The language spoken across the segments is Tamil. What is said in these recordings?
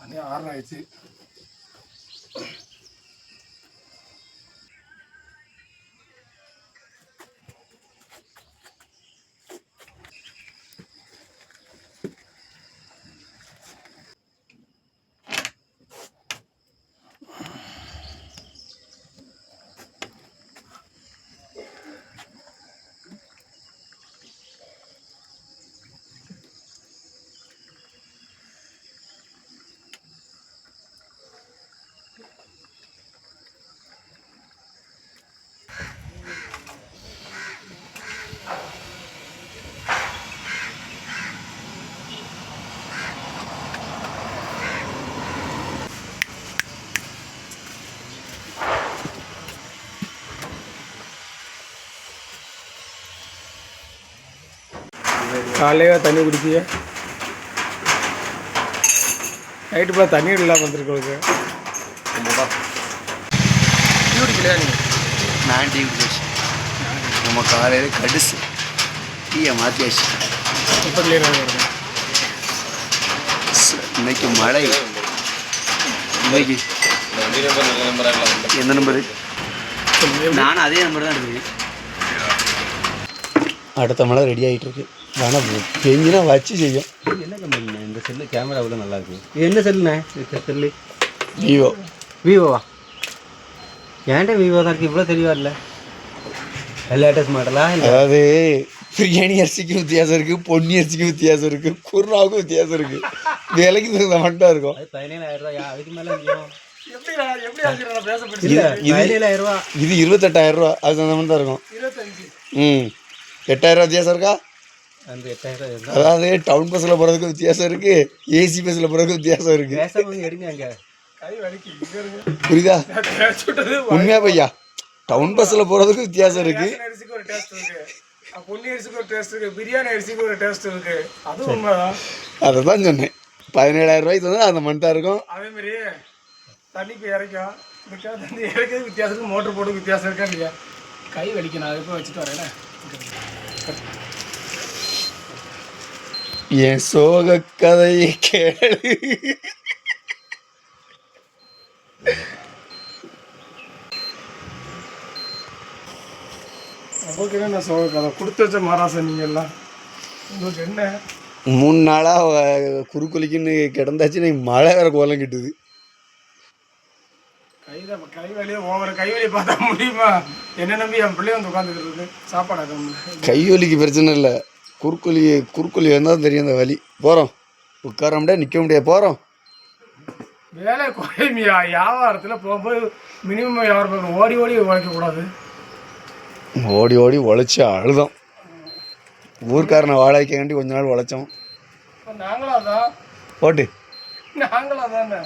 மணி 6 ஆயிடுச்சு. காலையே தண்ணி குடிச்சிய நைட்டு போல தண்ணி இல்லாமல் வந்துருக்கு. டீ குடிக்கலையா நீங்கள்? நான் டீ குடிச்சாச்சு. நம்ம காலையில் கடிச்சு டீயை மாற்றியாச்சு. இப்போ கிளியராக வருது. இன்னைக்கு மழை. இன்னைக்கு எந்த நம்பரு? நானும் அதே நம்பர் தான் எடுத்துருக்கேன். அடுத்த மழை ரெடி ஆகிட்டு இருக்கு. ஆனால் பெஞ்சினா வச்சு செய்யும். என்ன கம்பெனிண்ணே இந்த செல்லு? கேமரா அவ்வளோ நல்லா இருக்கு. என்ன செல்லுண்ணே? Cell Vivo. விவோவா? ஏன்டா விவோ தான் இருக்குது? இவ்வளோ தெளிவாக இல்லை. லேட்டஸ்ட் மாடலா? அதாவது பிரியாணி அரிசிக்கு வித்தியாசம் இருக்குது, பொன்னி அரிசிக்கு வித்தியாசம் இருக்குது, குருணாவுக்கும் வித்தியாசம் இருக்குது. விலைக்கு தகுந்த மட்டும் இருக்கும். அது 17,000 அதுக்கு மேலே இல்லையோ? இது 28,000. அது தகுந்த மாதிரி தான் இருக்கும். 8,000 வித்தியாசம் இருக்கா? அந்த 8,000. அதாவது டவுன் பஸ்ஸில் போகிறதுக்கு வித்தியாசம் இருக்குது, ஏசி பஸ்ஸில் போகிறதுக்கு வித்தியாசம் இருக்குது. எடுங்க அங்கே. புரியுதா? உண்மையா பையா, டவுன் பஸ்ஸில் போகிறதுக்கு வித்தியாசம் இருக்குது. அதை தான் சொன்னேன். 17,000 வந்து அந்த மண் தான் இருக்கும். அதே மாதிரி தண்ணி இப்போ இறக்கும். தண்ணி இறக்கிறது வித்தியாசத்துக்கு மோட்டர் போட்டு வித்தியாசம் இருக்கா இல்லையா? கை வலிக்கும். நான் இப்போ வச்சுட்டு வரேன். என் சோக கதையை கேளு. உங்களுக்கு என்ன சோக கதை? கொடுத்து வச்ச மகாராசன் நீங்கள் எல்லாம். உங்களுக்கு என்ன 3 நாளாக குறுக்குலிக்குன்னு கிடந்தாச்சு. நீ மழை வேற கோலம் கிட்டுது. கை வலியே ஓவர கை வலி பார்த்தா முடியுமா? என்ன நம்பி என் பிள்ளைய வந்து உட்காந்துக்கிட்டு இருக்கு. சாப்பாடு கை வலிக்கு பிரச்சனை இல்லை, குறுக்குலி வந்தால் தெரியும் அந்த வலி. போகிறோம், உட்கார முடியாது, நிற்க முடியாது, போகிறோம். வேலை குறைமையா? வியாபாரத்தில் போகும்போது மினிமம் வியாபாரம் ஓடி உழைக்கக்கூடாது. ஓடி உழைச்சி அழுதோம். ஊர்க்காரனை வாழ வைக்காண்டி கொஞ்ச நாள் உழைச்சோம். நாங்களும் அதான் போட்டு நாங்களும் அதானே.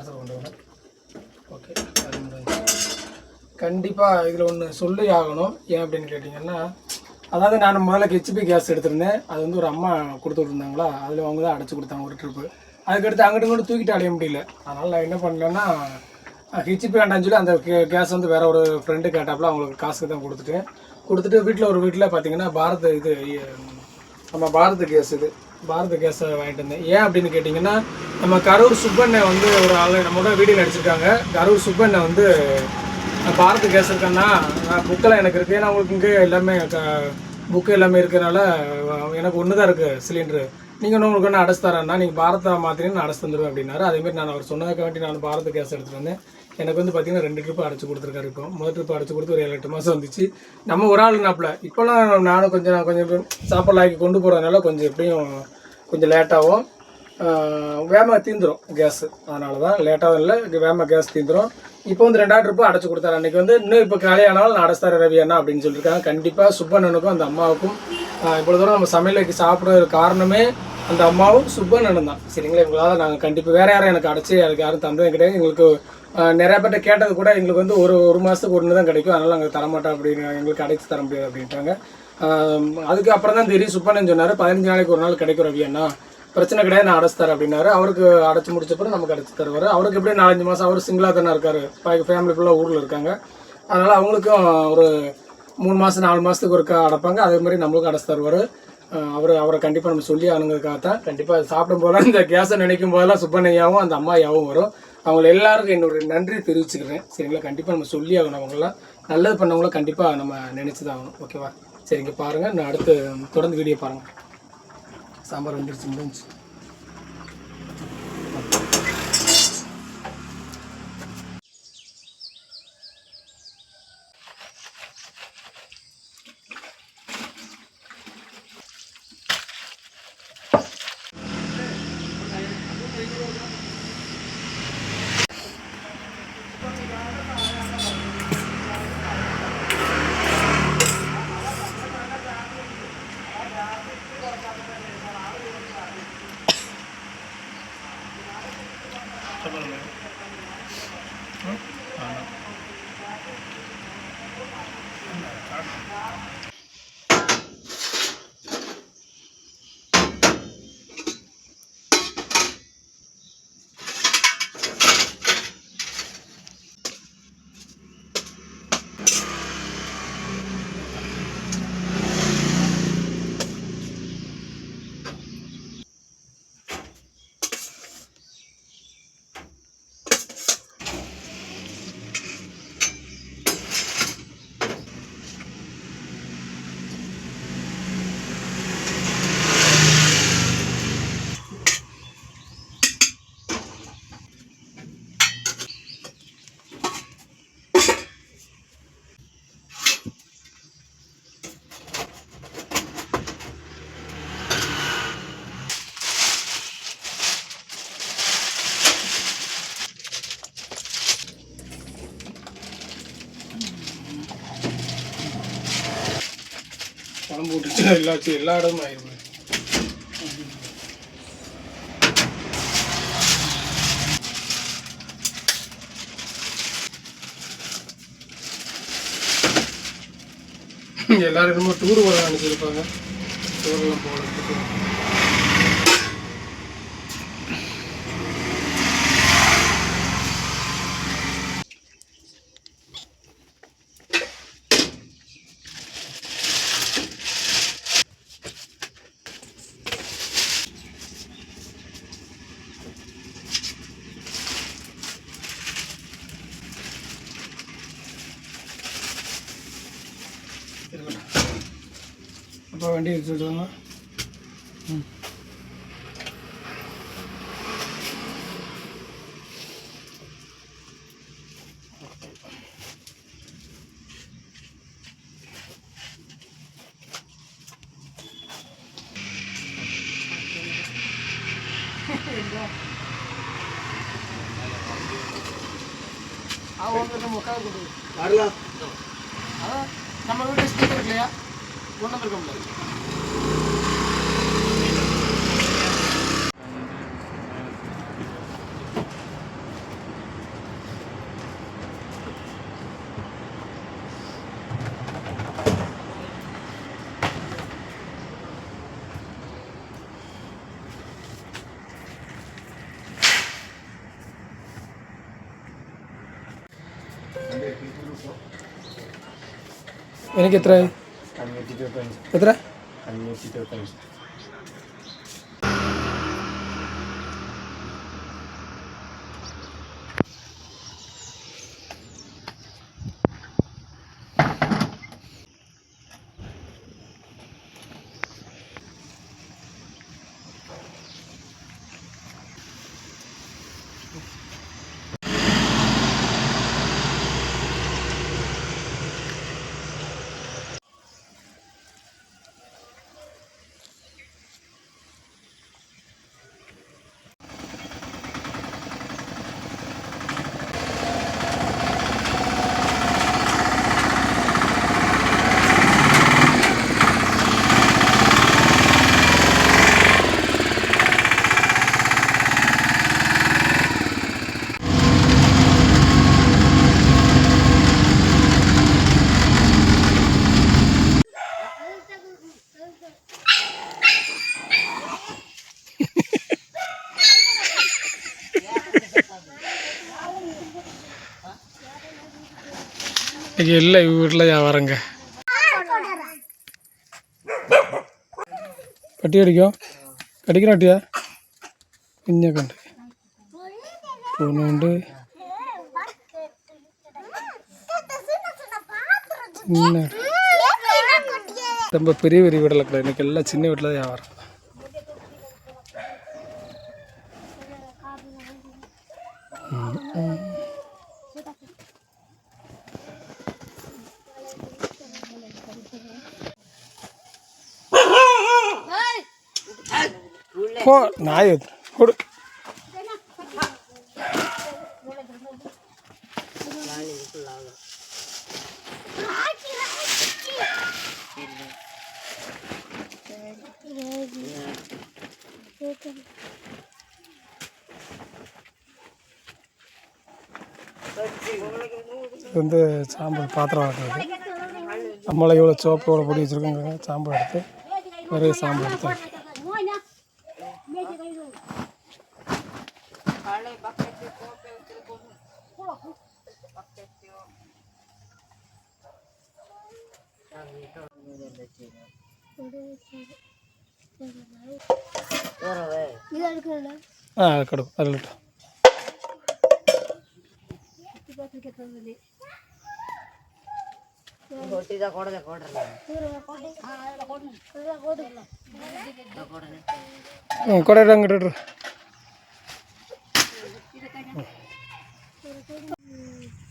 பார்சல் கொண்டு வரேன். ஓகே, அது முடிஞ்சு. கண்டிப்பாக இதில் ஒன்று சொல்லி ஆகணும். ஏன் அப்படின்னு கேட்டிங்கன்னா, அதாவது நான் முதல்ல ஹெச்பி கேஸ் எடுத்திருந்தேன். அது வந்து ஒரு அம்மா கொடுத்து விட்ருந்தாங்களா, அதில் அவங்க தான் அடைச்சி கொடுத்தாங்க ஒரு ட்ரிப்பு. அதுக்கடுத்து அங்கிட்டு கூட தூக்கிட்டு அடைய முடியல. அதனால் நான் என்ன பண்ணேன்னா, ஹெச்பி வேண்டாம்னு சொல்லி அந்த கேஸ் வந்து வேறு ஒரு ஃப்ரெண்டு கேட்டாப்புல அவங்களுக்கு காசுக்கு தான் கொடுத்துட்டு வீட்டில் பார்த்தீங்கன்னா நம்ம பாரத் கேஸ் பாரத கேஸை வாங்கிட்டு வந்தேன். ஏன் அப்படின்னு கேட்டிங்கன்னா, நம்ம கரூர் சுப்பண்ணை வந்து ஒரு ஆள் நம்மளோட வீடியோ நடிச்சிருக்காங்க. கரூர் சுப்பண்ணை வந்து பாரத் கேஸ் இருக்கேன்னா புக்கெல்லாம் எனக்கு இருக்குது. ஏன்னா உங்களுக்கு இங்கே எல்லாமே புக்கு எல்லாமே இருக்கிறனால எனக்கு ஒன்று தான் இருக்குது சிலிண்டரு. நீங்கள் உங்களுக்கு ஒன்று அடைச்சி தரேன்னா நீங்கள் பாரத்தை மாற்றினு நான் அடைச்சி தந்துடுவேன் அப்படின்னாரு. அதேமாதிரி நான் அவர் சொன்னதுக்கு வேண்டி நான் பாரத் கேஸ் எடுத்துகிட்டு வந்தேன். எனக்கு வந்து பார்த்தீங்கன்னா 2 ட்ரிப்பு அடைச்சி கொடுத்துருக்காரு. இப்போ முதல் ட்ரிப்பு அடைச்சி கொடுத்து ஒரு 7-8 மாதம் வந்துச்சு. நம்ம ஒரு ஆள் நாப்பில் இப்போலாம் நானும் கொஞ்சம் சாப்பாடு ஆக்கி கொண்டு போகிறதுனால கொஞ்சம் எப்படியும் கொஞ்சம் லேட்டாகும், வேகமாக தீந்துடும் கேஸு. அதனால தான் லேட்டாகவும் இல்லை, வேகமாக கேஸ் தீந்துடும். இப்போ வந்து 2ஆவது ட்ரிப்பு அடைச்சி கொடுத்தாரு. அன்றைக்கி வந்து இன்னும் இப்போ காலையானாலும் நான் அடைச்சி தரேன் ரவி அண்ணா அப்படின்னு சொல்லியிருக்காங்க. கண்டிப்பாக சுப்பண்ணனுக்கும் அந்த அம்மாவுக்கும் இவ்வளோ தூரம் நம்ம சமையலுக்கு சாப்பிட்ற காரணமே அந்த அம்மாவும் சுப்பண்ணனும் தான். சரிங்களா, இவங்களால் நாங்கள் கண்டிப்பாக வேறு யாரும் எனக்கு அடைச்சி எனக்கு யாரும் தந்ததும் கிடையாது. எங்களுக்கு நிறையா பேர்ட்ட கேட்டது கூட எங்களுக்கு வந்து ஒரு மாதத்துக்கு ஒன்று தான் கிடைக்கும், அதனால் நாங்கள் தரமாட்டோம் அப்படின்னு, எங்களுக்கு அடைச்சி தர முடியாது அப்படின்ட்டாங்க. அதுக்கு அப்புறம் தான் தெரியும் சுப்பண்ணன் சொன்னார் 15 நாளைக்கு ஒரு நாள் கிடைக்கும் ரவி அண்ணா, பிரச்சனை கிடையாது நான் அடைச்சி தரேன் அப்படின்னாரு. அவருக்கு அடைச்சி முடிச்சப்பறம் நமக்கு அடைச்சி தருவார். அவருக்கு எப்படியும் 4-5 மாதம் அவர் சிங்கிளாக தானே இருக்கார், ஃபேமிலி ஃபுல்லாக ஊரில் இருக்காங்க. அதனால் அவங்களுக்கும் ஒரு 3 மாதம் 4 மாதத்துக்கு ஒருக்கா அடைப்பாங்க. அதே மாதிரி நம்மளுக்கும் அடைச்சி தருவார். அவரை கண்டிப்பாக நம்ம சொல்லி ஆனுங்கிறதுக்காக தான். கண்டிப்பாக சாப்பிடும் போதெல்லாம் இந்த கேஸை நினைக்கும் போதெல்லாம் சுப்பண்ணையாவும் அந்த அம்மாயாவும் வரும். அவங்கள எல்லாருக்கும் என்னோட நன்றி தெரிவிச்சுக்கிறேன். சரிங்களா, கண்டிப்பாக நம்ம சொல்லி ஆகணும். அவங்களாம் நல்லது பண்ணவங்கள கண்டிப்பாக நம்ம நினச்சி தான் ஆகணும். ஓகேவா, சரிங்க பாருங்கள். நான் அடுத்து தொடர்ந்து வீடியோ பாருங்கள். சாம்பார் வந்துருச்சு, முடிஞ்சு. குழம்பு விட்டுச்சு எல்லா இடமும் ஆயிடும். எல்லாரும் என்னமோ டூர் வர அனுப்பிச்சிருப்பாங்க. டூர்லாம் போகிறதுக்கு அப்போ வண்டி எடுத்துருவாங்க. நம்ம வீட்டு ஸ்பீக்கர் இருக்கு இல்லையா, கொண்டு வந்திருக்க முடியாது. എനിക്ക് എത്രയായി? 525. എത്ര? 525. இன்னைக்கு இல்லை வீட்டில் வியாபாரங்க. പട്ടി കടിക്കോ? കടിക്കണ പട്ടിയാ? കുഞ്ഞൊക്കെ ഉണ്ട്. പൂണുണ്ട്. ரொம்ப பெரிய பெரிய வீடெல்லாம் கிடையாது. எனக்கு எல்லாம் சின்ன வீட்டில் தான் வியாபாரம். போ நாய் கொடு. இது வந்து சாம்பல் பாத்திரம் ஆக்குறது. நம்மளை இவ்வளோ சோப்போட பொடி வச்சுருக்கோங்க. சாம்பல் எடுத்து நிறைய சாம்பல் எடுத்து கடு அதில் கொடை அங்கிட்டு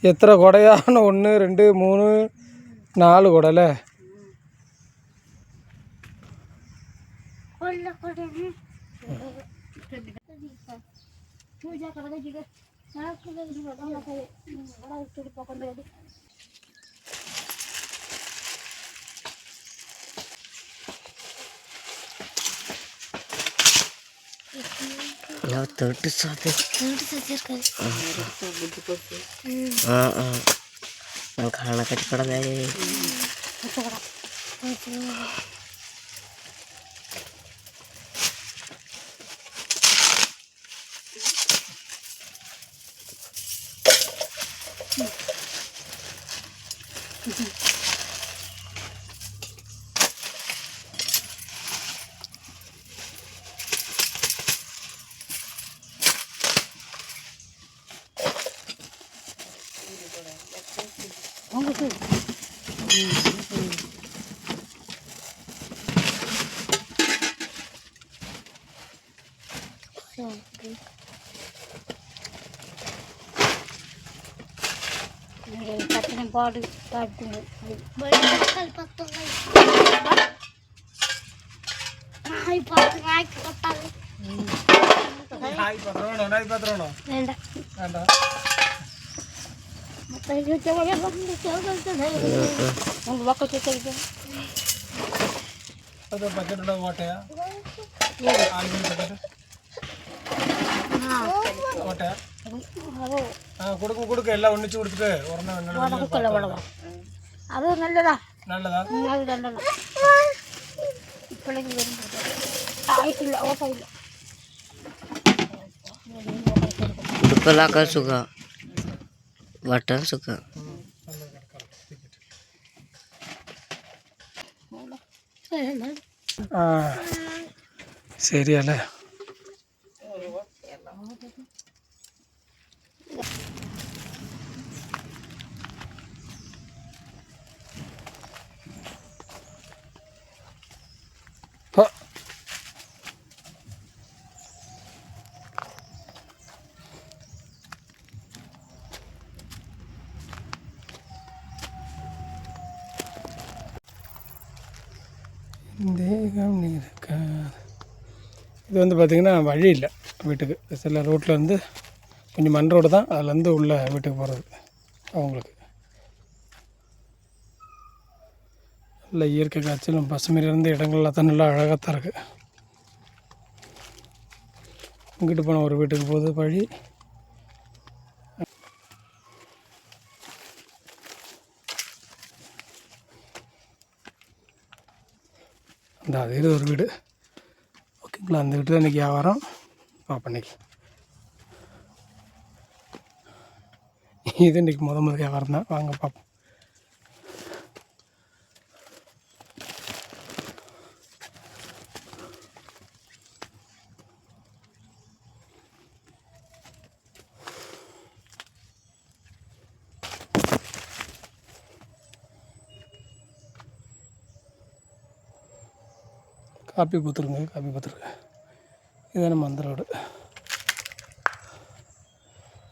எத்தனை கொடையான 1 2 3 4 கொடைல தொட்டு சாப்பிட்டு காண கட்டிப்படவே பாடு பாடுங்க கொடுக்க எல்லாம் ஒன்னிச்சு கொடுத்துட்டு அது நல்லதா நல்லதா उडपला सुका वाटण सुका ஆ சரியால தேகம் இருக்கா. இது வந்து பார்த்திங்கன்னா வழி இல்லை வீட்டுக்கு. சில ரோட்டில் வந்து கொஞ்சம் மண் ரோடு தான், அதுலேருந்து உள்ள வீட்டுக்கு போகிறது அவங்களுக்கு. நல்ல இயற்கை காய்ச்சலும் பசுமை இருந்த இடங்கள்லாம் தான் நல்லா அழகாக தான் இருக்குது. இங்கிட்டு போன ஒரு வீட்டுக்கு போகுது வழி. அந்த அது ஒரு வீடு. ஓகேங்களா, அந்த வீட்டு தான் இன்றைக்கி வியாபாரம். பார்ப்போம் இன்றைக்கி இது இன்றைக்கி முதல் வியாபாரம் தான். வாங்க பார்ப்போம். காப்பி பூத்துருங்க, காப்பி பூத்துருக்கு. இதுதான் நம்ம அந்த ரோடு.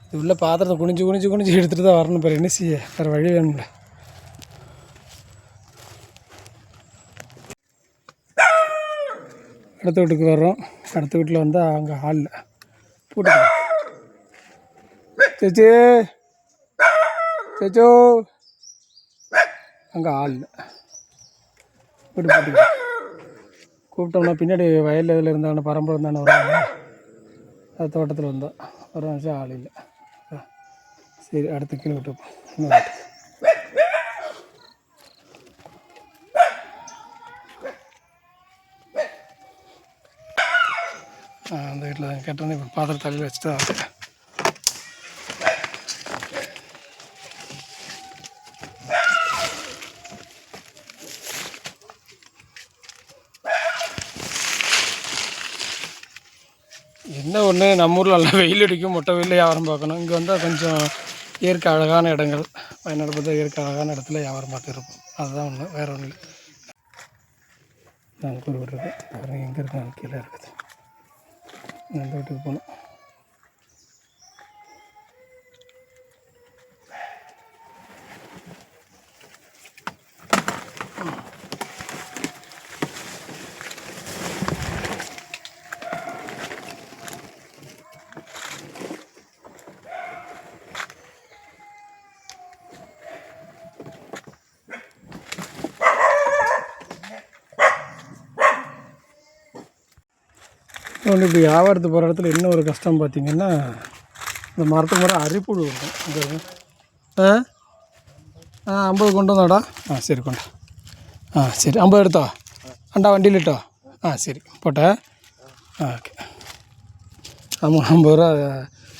இது உள்ள பாத்திரத்தை குனிஞ்சு எடுத்துகிட்டு தான் வரணும். பேர் என்ன செய்ய, வேறு வழி வேணும்ல. அடுத்த வீட்டுக்கு வர்றோம். அடுத்த வீட்டில் வந்து அங்கே ஹாலில் பூட்டு சேச்சே சேச்சோ அங்கே ஹாலில் வீட்டு பூட்டு கூப்பிட்டோம்னா பின்னாடி வயலில் இதில் இருந்தாங்க, பரம்பரை இருந்தானே வருவாங்க. அது தோட்டத்தில் வந்தோம். ஒரு நிமிஷம் ஆள் இல்லை. சரி, அடுத்த கீழே விட்டுப்போம். அந்த வீட்டில் தான் கேட்டோன்னே இப்போ பாத்திரம் தலையில் வச்சுட்டு தான். என்ன ஒன்று, நம்ம ஊரில் நல்லா வெயில் அடிக்கும், மொட்டை வெயில் வியாபாரம் பார்க்கணும். இங்கே வந்தால் கொஞ்சம் இயற்கை அழகான இடங்கள், வயநாடு பார்த்தா இயற்கை அழகான இடத்துல வியாபாரம் பார்த்து இருப்போம். அதுதான் ஒன்று, வேறு ஒன்று இல்லை. நாங்கள் ஒரு வீடு இருக்குது, வேறு எங்கே இருக்காங்க, கீழே இருக்குது. அந்த வீட்டுக்கு போகணும். ஒன்று இப்படி வியாபாரத்துக்கு போகிற இடத்துல என்ன ஒரு கஷ்டம் பார்த்திங்கன்னா, இந்த மரத்துக்கு மரம் அரிப்புழு இருக்கும். இங்கே ஆ 50 கொண்டு வந்தாடா. சரி கொண்டா. சரி 50 எடுத்தோ அண்டா, வண்டியில் இட்டோ. சரி போட்டேன். ஓகே. ஆமாம், 50 ரூபா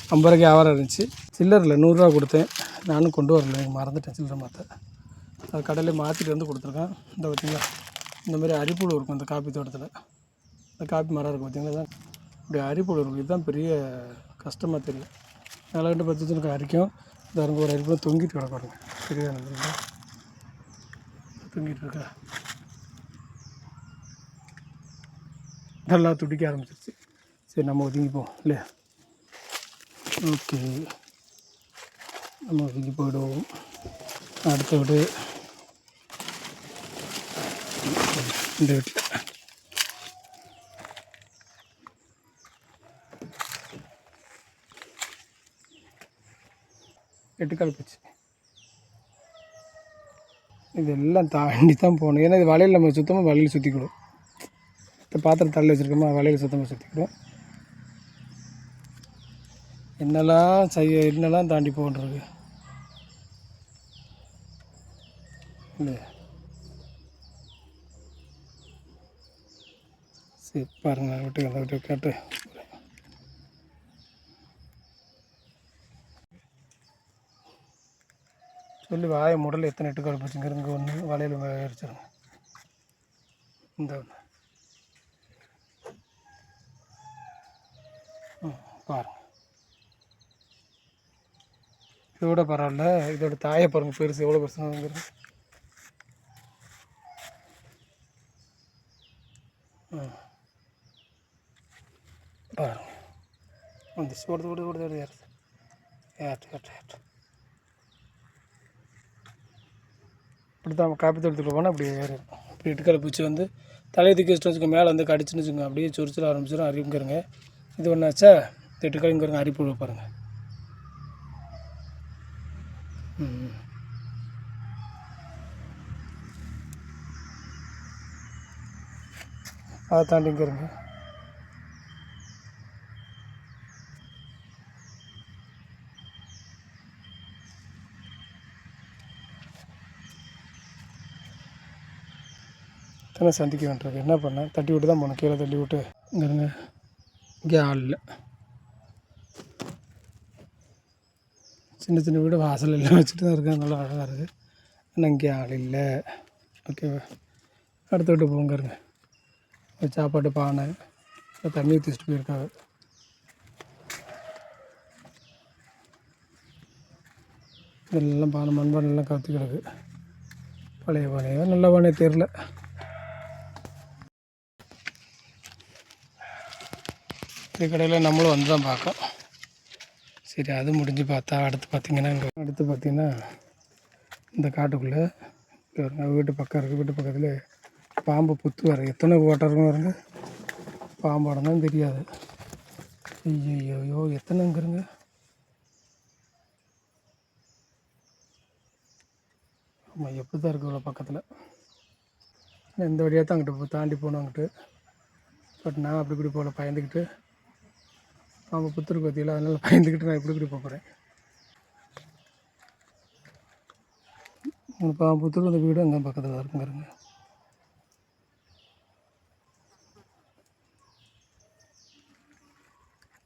50 ரூபாய்க்கு வியாபாரம் இருந்துச்சு. சில்லரில் 100 ரூபா கொடுத்தேன். நானும் கொண்டு வரல, எனக்கு மறந்துட்டேன் சில்லறை மாற்ற. அது கடையில் மாற்றிட்டு வந்து கொடுத்துருக்கேன். இந்த பார்த்திங்களா, இந்த மாதிரி அரிப்புழு இருக்கும் இந்த காப்பி தோட்டத்தில். இந்த காப்பி மரம் இருக்குது பார்த்திங்களா, இப்படி அரிப்புழு இருக்கும். இதுதான் பெரிய கஷ்டமாக தெரியும். நிலக்கட்டு பற்றி எனக்கு அரிக்கும். இந்த அருங்க ஒரு அரிப்புல தொங்கிட்டு கிடப்பாருங்க. சரியா நம்புறீங்களா, தொங்கிட்டு இருக்கா, நல்லா துடிக்க ஆரம்பிச்சிருச்சு. சரி, நம்ம ஒதுங்கிப்போம் இல்லையா. ஓகே, நம்ம ஒதுங்கி போயிடுவோம். அடுத்த வீடு இந்த வீட்டில். எட்டுக்கால் போச்சு. இதெல்லாம் தாண்டி தான் போகணும். ஏன்னா இது வலையில் நம்ம சுத்தமாக வலையில் சுற்றிக்கிடும். இந்த பாத்திரம் தள்ளி வச்சுருக்கோமா, வலையில் சுத்தமாக சுற்றிக்கிடும். என்னெல்லாம் தாண்டி போகின்றது இல்லையா. சரி பாருங்கள், வீட்டுக்கு அந்த வீட்டுக்கு கேட்டு சொல்லி வாய முடல் எத்தனை எட்டுக்கால் போச்சுங்கிறதுங்க ஒன்று வலையில் வச்சிருங்க. இந்த பாருங்க, இதோட பரவாயில்ல. இதோட தாயை பாருங்கள், பெருசு எவ்வளோ பெருசுன்னு வந்துருக்கு. பாருங்க வந்துச்சு, ஓடுது ஏற்று இப்படி தான் காப்பி தோட்டத்துக்கு போனால் அப்படி ஏறும். இப்படி இட்டுக்கலை பூச்சி வந்து தலையை தூக்கி வச்சுட்டு வச்சுக்கோங்க, மேலே வந்து கடிச்சுன்னு வச்சுக்கோங்க, அப்படியே சொரிச்சிட ஆரம்பிச்சிடும். அரிப்புங்கிறங்க இது ஒன்றாச்சா, இட்டுக்கலைங்கிறங்க அரிப்பு பாருங்கள். அதை தாண்டிங்கிறங்க தானே சந்திக்க வேண்டியிருக்கு. என்ன பண்ணேன், தட்டி விட்டு தான் போனேன், கீழே தள்ளி விட்டு. இங்கேருங்க, இங்கே ஆள் இல்லை. சின்ன சின்ன வீடு வாசல் எல்லாம் வச்சுட்டு தான் இருக்கேன், நல்லா அழகாக இருக்குது. ஆனால் இங்கே ஆள் இல்லை. ஓகேவா, அடுத்த விட்டு போங்கிறங்க. சாப்பாட்டு பானை, தண்ணி ஊற்றிச்சிட்டு போயிருக்காங்க. இதெல்லாம் பானை, மண்பானைலாம் கவுத்தி கிடக்கு. பழைய பானையோ நல்ல பானையோ தெரில. இந்த கடையில் நம்மளும் வந்து தான் பார்க்கோம். சரி, அது முடிஞ்சு பார்த்தா அடுத்து பார்த்திங்கன்னா இந்த காட்டுக்குள்ளே வீட்டு பக்கம் இருக்குது. வீட்டு பக்கத்தில் பாம்பு புத்து வர எத்தனை ஓட்டருங்க வருங்க. பாம்போட தான் தெரியாது. ஐயோ எத்தனைங்கிறங்க. ஆமாம், எப்படி தான் இருக்குது இவ்வளோ பக்கத்தில். இந்த வழியாக தான் அங்கிட்டு தாண்டி போனோம் அங்கிட்டு. பட் நான் அப்படி இப்படி போகல, பயந்துக்கிட்டு. பாம்பு புத்துருக்கு பார்த்தீங்களா, அதனால் பயந்துக்கிட்டு நான் இப்படி போகிறேன். பாம்பு புத்துருக்கு அந்த வீடு அங்கே பக்கத்தில் தான் இருக்குங்கிறங்க.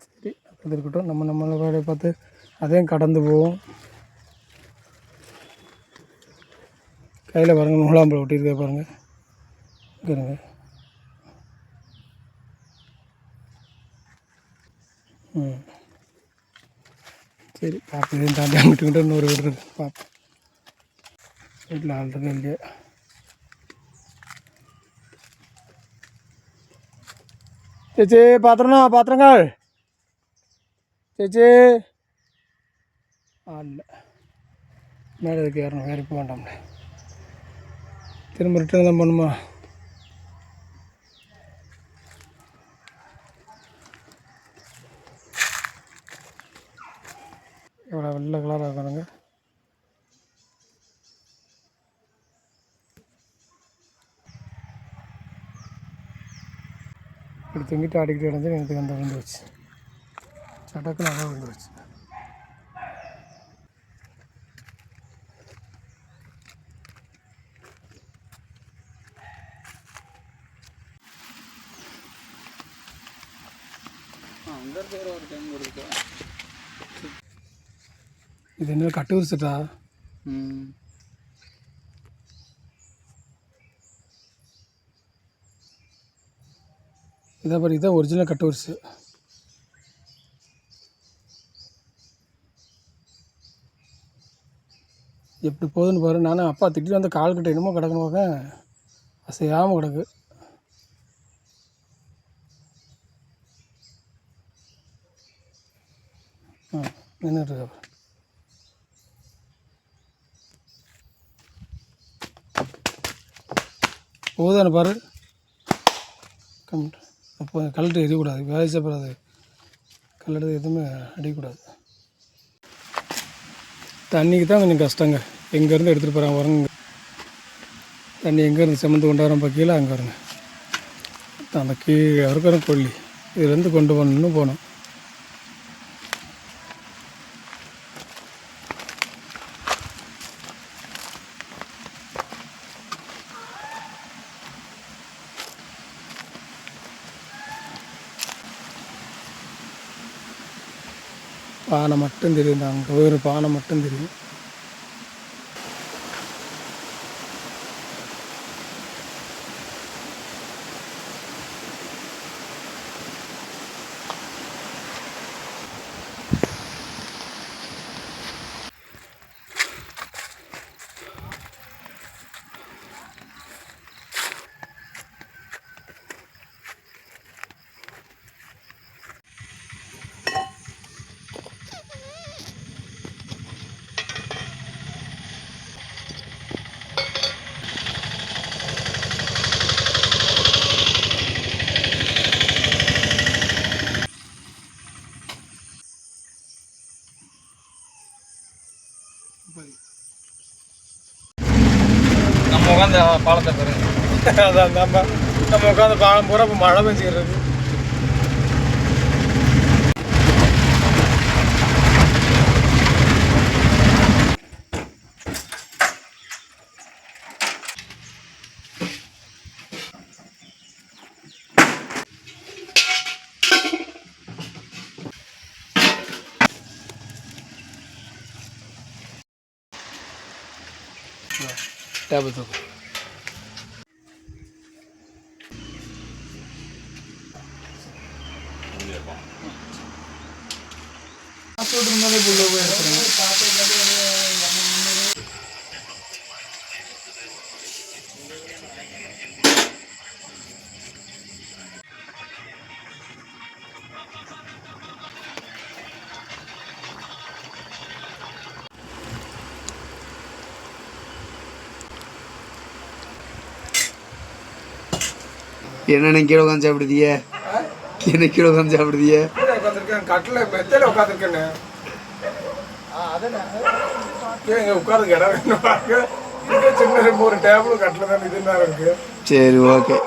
சரி, அது இருக்கட்டும். நம்மளை வேலையை பார்த்து அதையும் கடந்து போவோம். கையில் பாருங்கள், நூலாம்பழம் ஒட்டியிருக்கா பாருங்கள். இங்கேருங்க. சரி, பார்ப்போம். இதையும் தாண்டி அங்கிட்டு இன்னொரு வீடு இருக்குது, பார்ப்போம். வீட்டில் ஆள் இருக்கு இல்லையா. சேச்சி பாத்திரங்கள் சேச்சி ஆள் இல்லை. மேலே இதுக்கு ஏறணும், வேறு போக வேண்டாம்ல. திரும்ப ரிட்டர்ன் தான் பண்ணுமா. எவ்வளோ வெள்ளை கலராக இருக்கணுங்க. இப்படி தொங்கிட்டு ஆடிக்கிட்டு கிடந்து எனக்கு அந்த விழுந்து வச்சு சடக்கு நல்லா விழுந்து வச்சு. இது என்ன கட்டு விரிச்சிட்டா. இதை பாரு, இதான் ஒரிஜினல் கட்டு விரிச்சு. எப்படி போகுதுன்னு பாரு. நானும் அப்பா திட்டிட்டு வந்து கால் கிட்ட என்னமோ கிடக்கணும் பார்க்க, அசையாமல் கிடக்கு. நின்றுட்டு இருக்க போதானே பாரு. அப்போ கல்லட்டு எரியக்கூடாது, வேலைச்சப்படாது. கல்லட்டு எதுவுமே அடிக்கக்கூடாது. தண்ணிக்கு தான் கொஞ்சம் கஷ்டங்க. எங்கேருந்து எடுத்துகிட்டு போகிறாங்க வரங்க. தண்ணி எங்கேருந்து சுமந்து கொண்டு வரோம் கீழே அங்கே வருங்க. அந்த கீழே இருக்கிற கொல்லி இதுலேருந்து கொண்டு போகணுன்னு போனோம். பானை மட்டும் தெரியும், அங்கே ஒரு பானை மட்டும் தெரியும். பாலத்தை பாரு. அதான் நம்ம உட்காந்து பாலம் பூரா இப்போ மழை பெஞ்சிக்கிறது. டேபிள் தூக்கு. என்னென்ன கீழே உட்காந்து சாப்பிடுதிய? என்ன கீழே உட்காந்து சாப்பிடுதிய? உட்காந்துருக்கேன் கட்டில் மெத்தையில் உட்காந்துருக்கேன்னு. இங்கே உட்காந்து இடம் வேணும். சின்ன ஒரு டேபிள் கட்டில் தான் இதுன்னு இருக்கு. சரி ஓகே.